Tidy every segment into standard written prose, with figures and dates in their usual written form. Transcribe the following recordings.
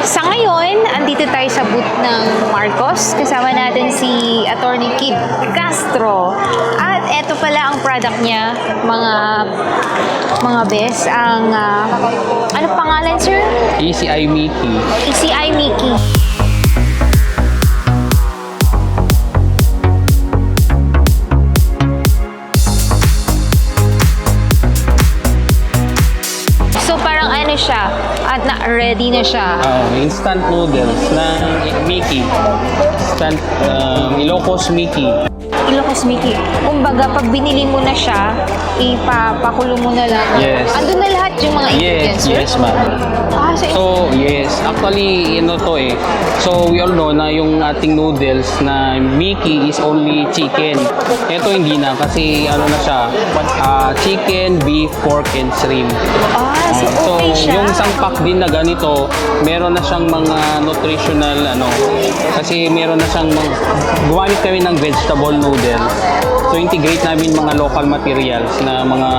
Sa ngayon, andito tayo sa booth ng Marcos. Kasama natin si Attorney Kid Castro. At eto pala ang product niya, mga bes. Ang, ano pangalan, sir? ECI Mickey. ECI Mickey. So parang ano siya, at ready na siya. Instant noodles na Mickey. Instant Ilocos Mickey. Ilocos Mickey. Kumbaga, pag binili mo na siya, ipapakulo mo na lang. Yes. Andun na lahat yung mga ingredients, sir? Yes, ma'am. So, yes. Actually, to eh. So, we all know na yung ating noodles na Mickey is only chicken. Ito hindi na kasi ano na siya, chicken, beef, pork, and shrimp. So okay siya. Yung isang pack din na ganito, meron na siyang mga nutritional kasi meron na siyang gumamit kami ng vegetable noodles. So integrate namin mga local materials na mga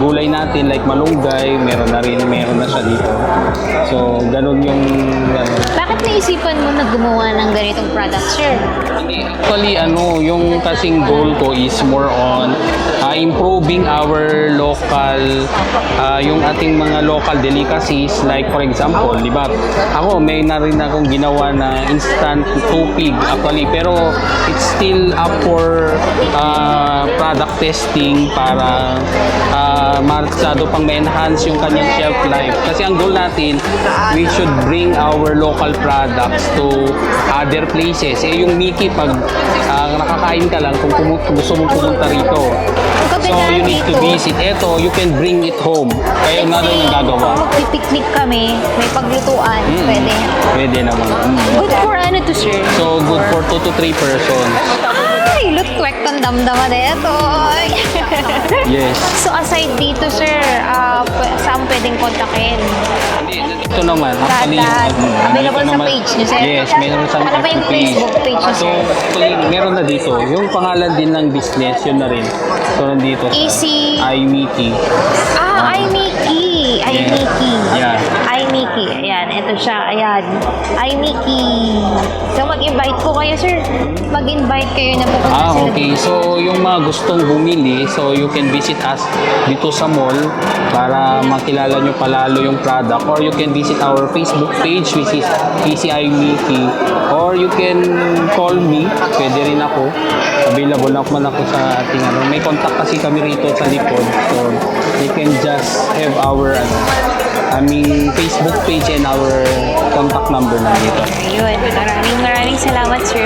gulay natin like malunggay, meron na siya dito. So ganun yung Bakit naisipan mo na gumawa ng ganitong product, sir? Actually, yung kasing goal ko is more on improving our local, yung ating mga local delicacies. Like for example, di ba? Ako, may na rin akong ginawa na instant tupig actually. Pero it's still up for product testing para masyado pang ma-enhance yung kanyang shelf life. Kasi ang goal natin, we should bring our local products to other places. Yung Mickey, pag nakakain ka lang, kung gusto mong pumunta rito, so you need to visit. Eto, you can bring it home. Kaya na rin ang gagawa. Kung magpipiknik kami, may paglutuan, pwede. Pwede naman. Good for ano to, sir? So, good for 2 to 3 persons. Ay, lutwek kang damdama dito. Yes. So, aside dito, sir, saan pwedeng kontakin? Ito naman. Actually, Available sa page niyo, sir? Yes, meron sa Ano ba yung Facebook page niyo, So, sir? actually, meron na dito. Yung pangalan din ng business, yun na rin. So, nandito sa Easy. iMickey. iMickey. iMickey. Yeah. iMickey. Ayan, ito siya. Ayan. iMickey. So, mag-invite po kayo, sir. Mag-invite kayo na pupunta sila Okay. dito. So, yung mga gustong bumili, so you can visit us dito sa mall para makilala nyo palalo yung product, or you can visit our Facebook page, which is ECI Mickey, or you can call me. Pwede rin ako. Available naman ako sa ating may contact kasi kami rito sa likod. So, you can just have our Facebook page and our contact number na dito. Ayun. Maraming salamat, sir.